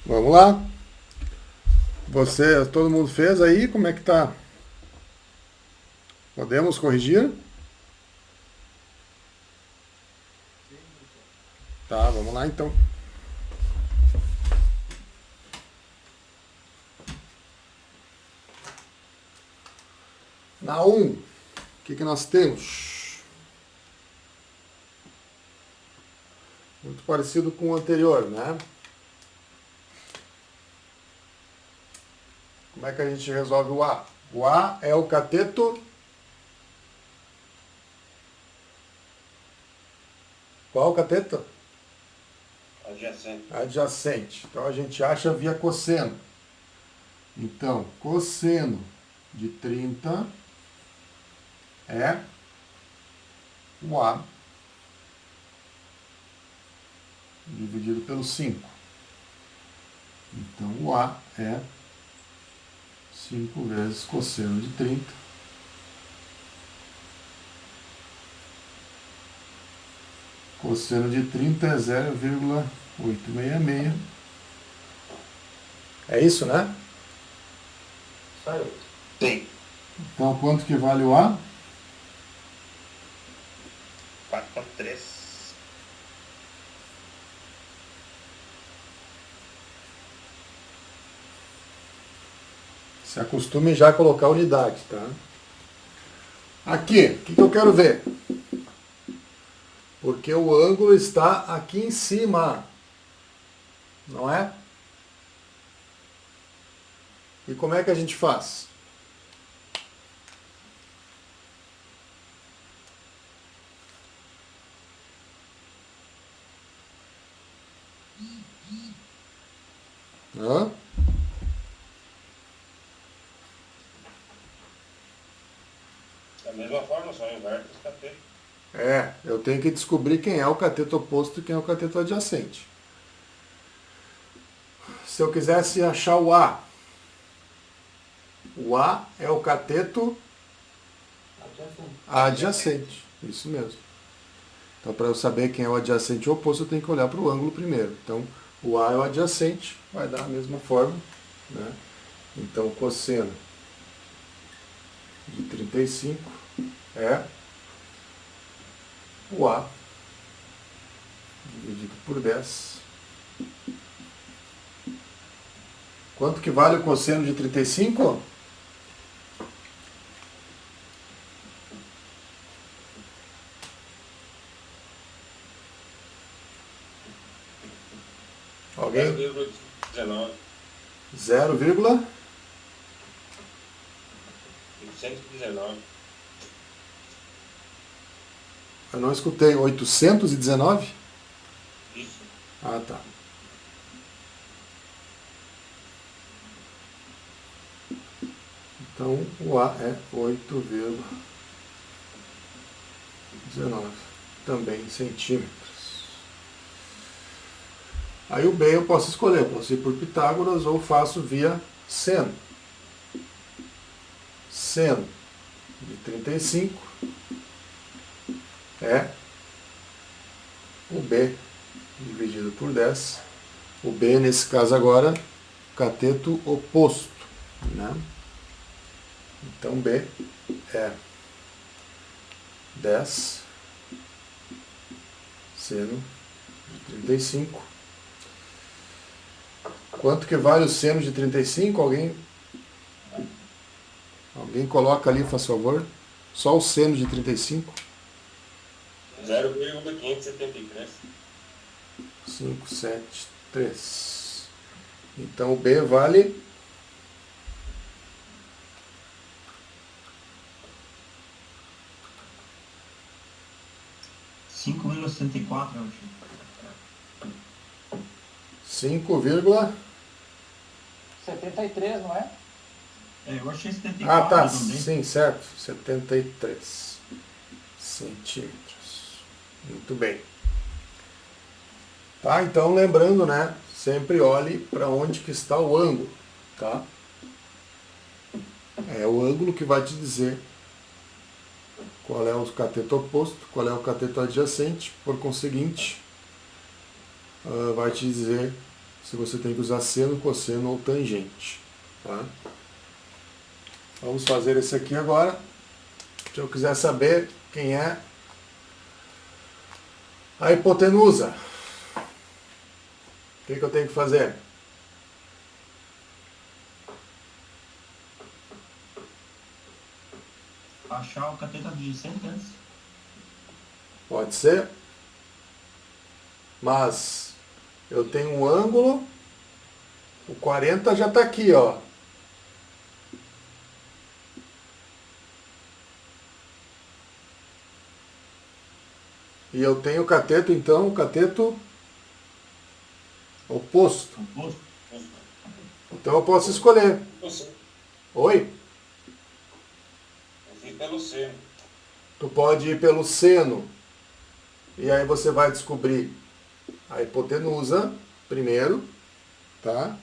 Speaker 1: Vamos lá. Todo mundo fez aí? Como é que tá? Podemos corrigir? Tá, vamos lá então. Na 1, o que nós temos? Muito parecido com o anterior, né? Como é que a gente resolve o A? O A é o cateto. Qual o cateto?
Speaker 3: Adjacente.
Speaker 1: Adjacente. Então a gente acha via cosseno. Então, cosseno de 30 é o A dividido pelo 5. Então o A é 5 vezes cosseno de 30. Cosseno de 30 é 0,866. É isso, né?
Speaker 2: Só eu.
Speaker 3: Sim.
Speaker 1: Então quanto que vale o A?
Speaker 3: 4,3.
Speaker 1: Se acostume já a colocar unidade, tá? Aqui, o que eu quero ver? Porque o ângulo está aqui em cima, não é? E como é que a gente faz? Hã?
Speaker 3: Da mesma forma, só inverte os catetos.
Speaker 1: Eu tenho que descobrir quem é o cateto oposto e quem é o cateto adjacente. Se eu quisesse achar o A é o cateto adjacente. Isso mesmo. Então, para eu saber quem é o adjacente e o oposto, eu tenho que olhar para o ângulo primeiro. Então, o A é o adjacente, vai dar a mesma forma, né? Então, cosseno de 35 é o A dividido por 10. Quanto que vale o cosseno de 35? Alguém?
Speaker 3: 0,19.
Speaker 1: 0,819.
Speaker 3: 819.
Speaker 1: Eu não escutei. 819?
Speaker 3: Isso.
Speaker 1: Ah, tá. Então, o A é 8,19. Também em centímetros. Aí o B eu posso escolher. Posso ir por Pitágoras ou faço via seno. Seno de 35 é o B dividido por 10. O B, nesse caso agora, cateto oposto, né? Então B é 10 seno de 35. Quanto que vale o seno de 35? Alguém coloca ali, faz favor. Só o seno de 35.
Speaker 3: 0,573.
Speaker 1: 573. Então o B vale
Speaker 4: 5,64, eu acho.
Speaker 2: 73, não é?
Speaker 4: Eu achei 74.
Speaker 1: Ah, tá.
Speaker 4: Também.
Speaker 1: Sim, certo. 73 centímetros. Muito bem. Tá, então lembrando, né? Sempre olhe para onde que está o ângulo, tá? É o ângulo que vai te dizer qual é o cateto oposto, qual é o cateto adjacente. Por conseguinte, vai te dizer se você tem que usar seno, cosseno ou tangente. Tá? Vamos fazer esse aqui agora. Se eu quiser saber quem é a hipotenusa, o que eu tenho que fazer?
Speaker 4: Achar o cateto adjacente antes.
Speaker 1: Pode ser. Mas eu tenho um ângulo, o 40 já está aqui, ó. E eu tenho o cateto, então, o cateto oposto.
Speaker 4: Oposto.
Speaker 1: Então eu posso escolher. Oi?
Speaker 3: Ir pelo seno.
Speaker 1: Tu pode ir pelo seno. E aí você vai descobrir a hipotenusa primeiro, tá?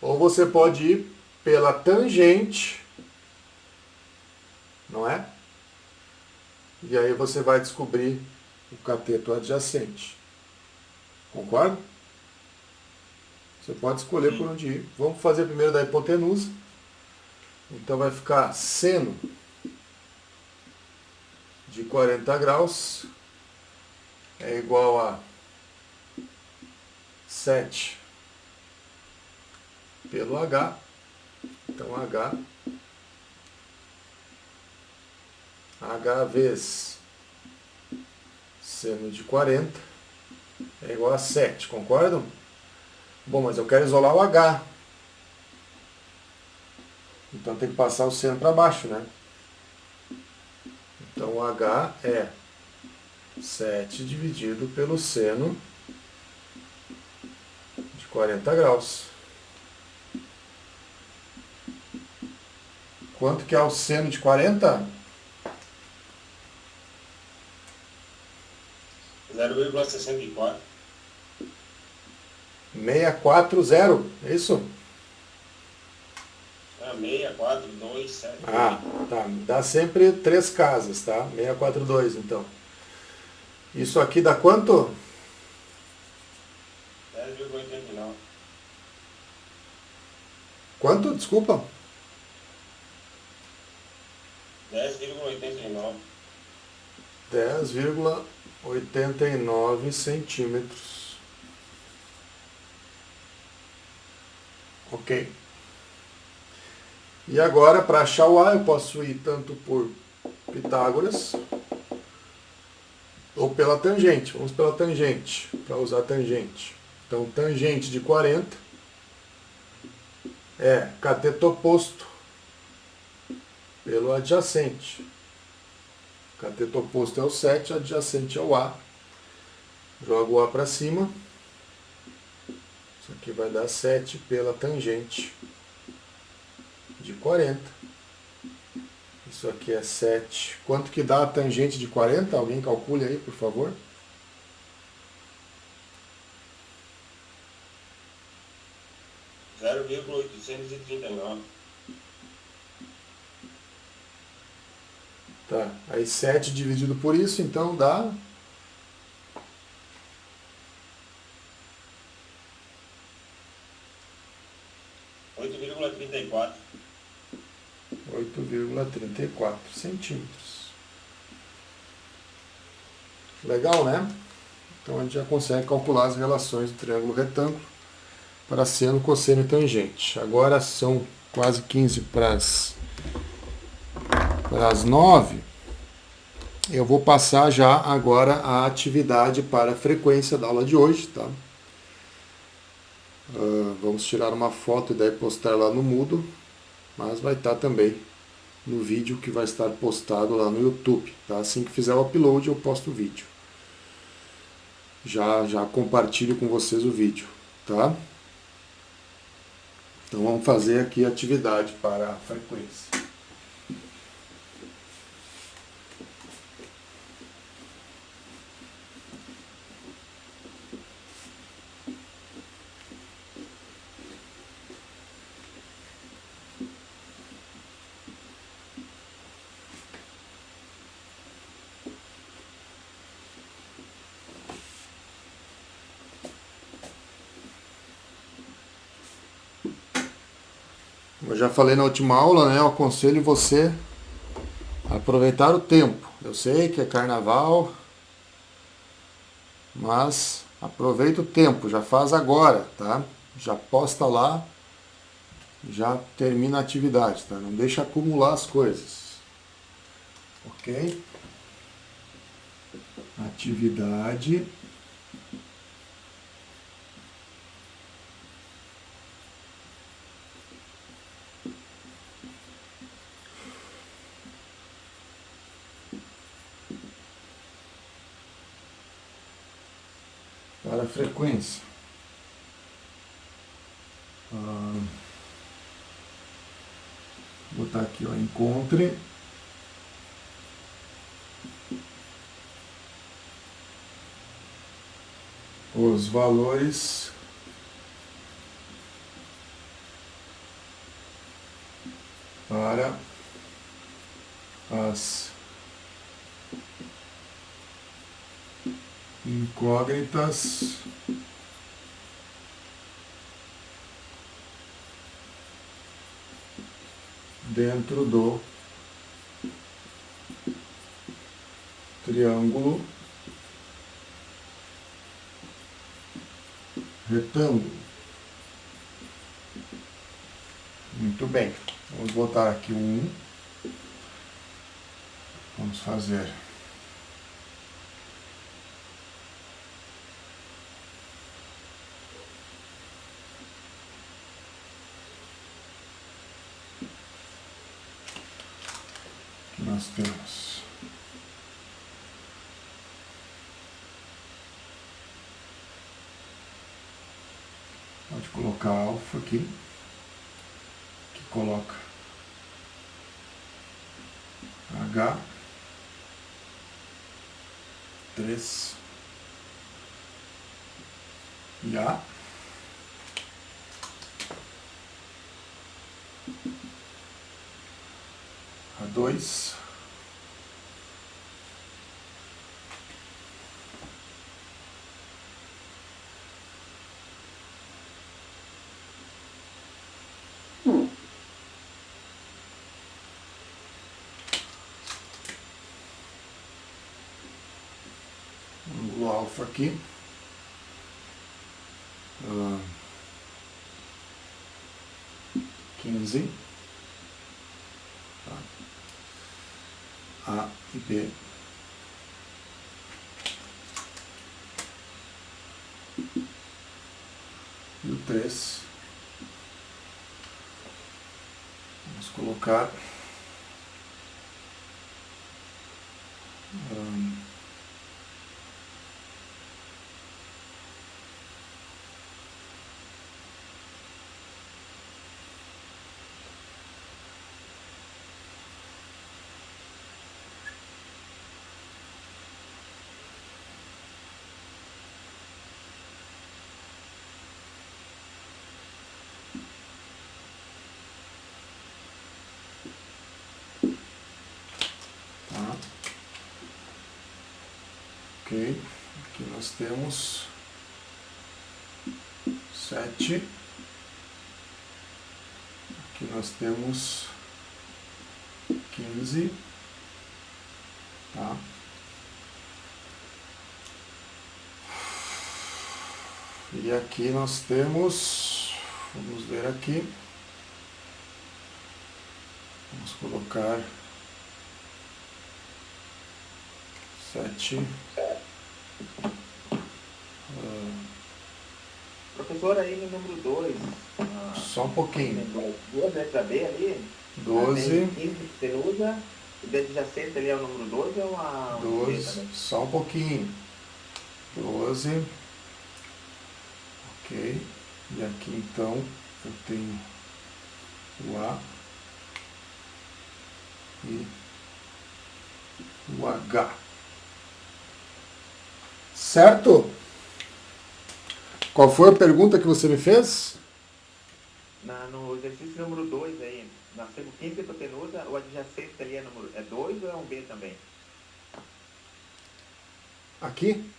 Speaker 1: Ou você pode ir pela tangente, não é? E aí você vai descobrir o cateto adjacente. Concorda? Você pode escolher por onde ir. Vamos fazer primeiro da hipotenusa. Então vai ficar seno de 40 graus é igual a 7 pelo H. Então H vezes seno de 40 é igual a 7, concordam? Bom, mas eu quero isolar o H. Então tem que passar o seno para baixo, né? Então o H é 7 dividido pelo seno de 40 graus. Quanto que é o seno de 40?
Speaker 3: 0,64.
Speaker 1: 640, é isso?
Speaker 3: 6427.
Speaker 1: Ah, tá. Dá sempre 3 casas, tá? 642, então. Isso aqui dá quanto?
Speaker 3: 10,89.
Speaker 1: Quanto? Desculpa.
Speaker 3: 10,89.
Speaker 1: 10,89 centímetros. Ok. E agora, para achar o A, eu posso ir tanto por Pitágoras ou pela tangente. Vamos pela tangente, para usar tangente. Então, tangente de 40 é cateto oposto pelo adjacente. Cateto oposto é o 7, adjacente é o A. Jogo o A para cima. Isso aqui vai dar 7 pela tangente de 40. Isso aqui é 7. Quanto que dá a tangente de 40? Alguém calcule aí, por favor.
Speaker 3: Zero 0,839.
Speaker 1: Tá, aí 7 dividido por isso, então dá
Speaker 3: 8,34.
Speaker 1: 8,34 centímetros. Legal, né? Então a gente já consegue calcular as relações do triângulo retângulo para seno, cosseno e tangente. Agora são quase 15 para as 9. Eu vou passar já agora a atividade para a frequência da aula de hoje, tá? Vamos tirar uma foto e daí postar lá no Moodle, mas vai estar também no vídeo que vai estar postado lá no YouTube, tá? Assim que fizer o upload eu posto o vídeo. Já compartilho com vocês o vídeo, tá? Então vamos fazer aqui a atividade para a frequência. Eu já falei na última aula, né? Eu aconselho você a aproveitar o tempo. Eu sei que é carnaval, mas aproveita o tempo, já faz agora, tá? Já posta lá, já termina a atividade, tá? Não deixa acumular as coisas. Ok? Atividade. Para a frequência. Vou botar aqui, ó, encontre os valores para as incógnitas dentro do triângulo retângulo. Muito bem. Vamos botar aqui um. Vamos fazer que nós temos pode colocar alfa aqui, que coloca H 3 e A2 ângulo alfa aqui, 15, tá. A e B e o 3 vamos colocar tá. Ok, aqui nós temos 7, aqui nós temos 15, tá? E aqui nós temos, vamos ver aqui, vamos colocar 7.
Speaker 3: Professor, aí no número 2,
Speaker 1: Só um pouquinho.
Speaker 3: duas letras B ali,
Speaker 1: 12.
Speaker 3: tem 15 que você usa, o de adjacente ali é o número 12 ou a
Speaker 1: 12, só um pouquinho. 12. Ok. E aqui então eu tenho o A e o H. Certo? Qual foi a pergunta que você me fez?
Speaker 3: No exercício número 2 aí, nós temos 15 de hipotenusa, o adjacente ali é 2 ou é um B também?
Speaker 1: Aqui?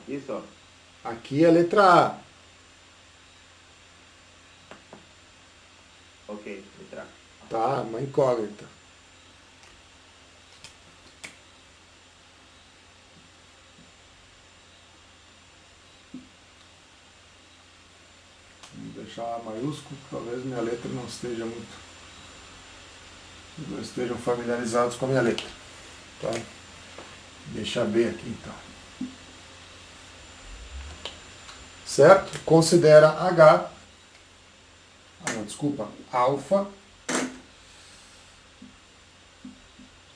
Speaker 3: Isso, ó.
Speaker 1: Aqui é a letra A. Tá, uma incógnita. Vou deixar maiúsculo, talvez minha letra não esteja muito. Não estejam familiarizados com a minha letra. Tá? Deixa B aqui então. Certo? Considera H. Desculpa. Alfa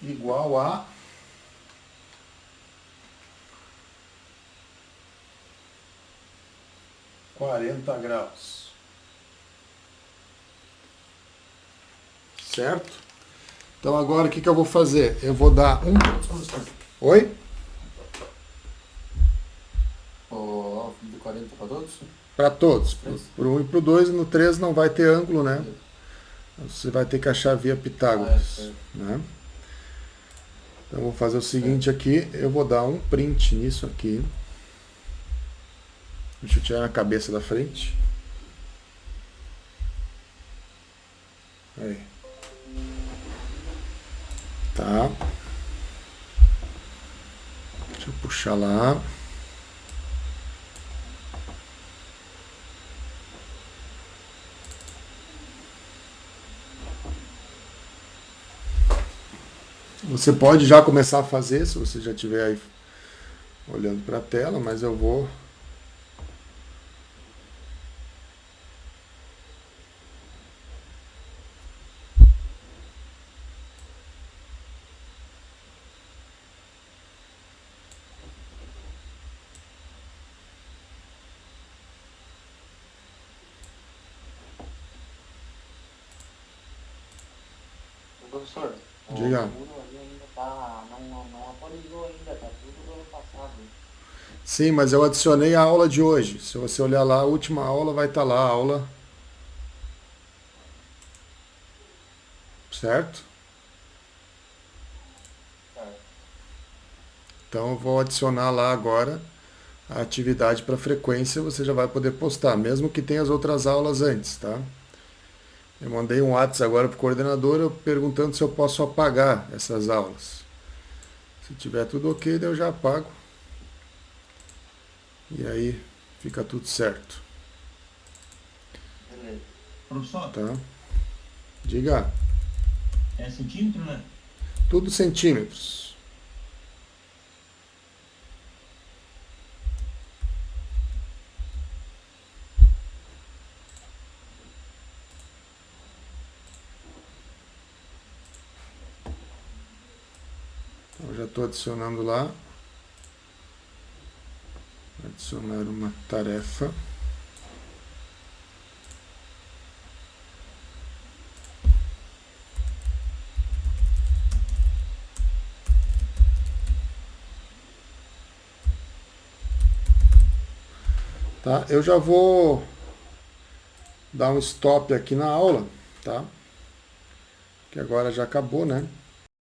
Speaker 1: igual a 40 graus. Certo? Então agora o que eu vou fazer? Eu vou dar um... Oi?
Speaker 2: O de 40 para todos?
Speaker 1: Para todos. Para o 1 e para o 2. No 3 não vai ter ângulo, né? Você vai ter que achar via Pitágoras. Né? Então eu vou fazer o seguinte aqui. Eu vou dar um print nisso aqui. Deixa eu tirar a cabeça da frente. Aí. Tá. Deixa eu puxar lá. Você pode já começar a fazer, se você já estiver aí olhando para a tela, mas eu vou...
Speaker 2: Professor,
Speaker 1: Diga.
Speaker 2: o muro ali ainda tá, não atualizou ainda, tá tudo do ano passado.
Speaker 1: Sim, mas eu adicionei a aula de hoje. Se você olhar lá, a última aula vai estar lá, a aula. Certo? Então eu vou adicionar lá agora a atividade para frequência, você já vai poder postar, mesmo que tenha as outras aulas antes, tá? Eu mandei um WhatsApp agora para o coordenador perguntando se eu posso apagar essas aulas. Se tiver tudo ok, daí eu já apago. E aí fica tudo certo.
Speaker 2: Beleza.
Speaker 4: Professor,
Speaker 1: Tá? Diga.
Speaker 4: é centímetro, né?
Speaker 1: Tudo centímetros. Então, já estou adicionando lá. Adicionar uma tarefa. Tá? Eu já vou dar um stop aqui na aula, tá? Que agora já acabou, né?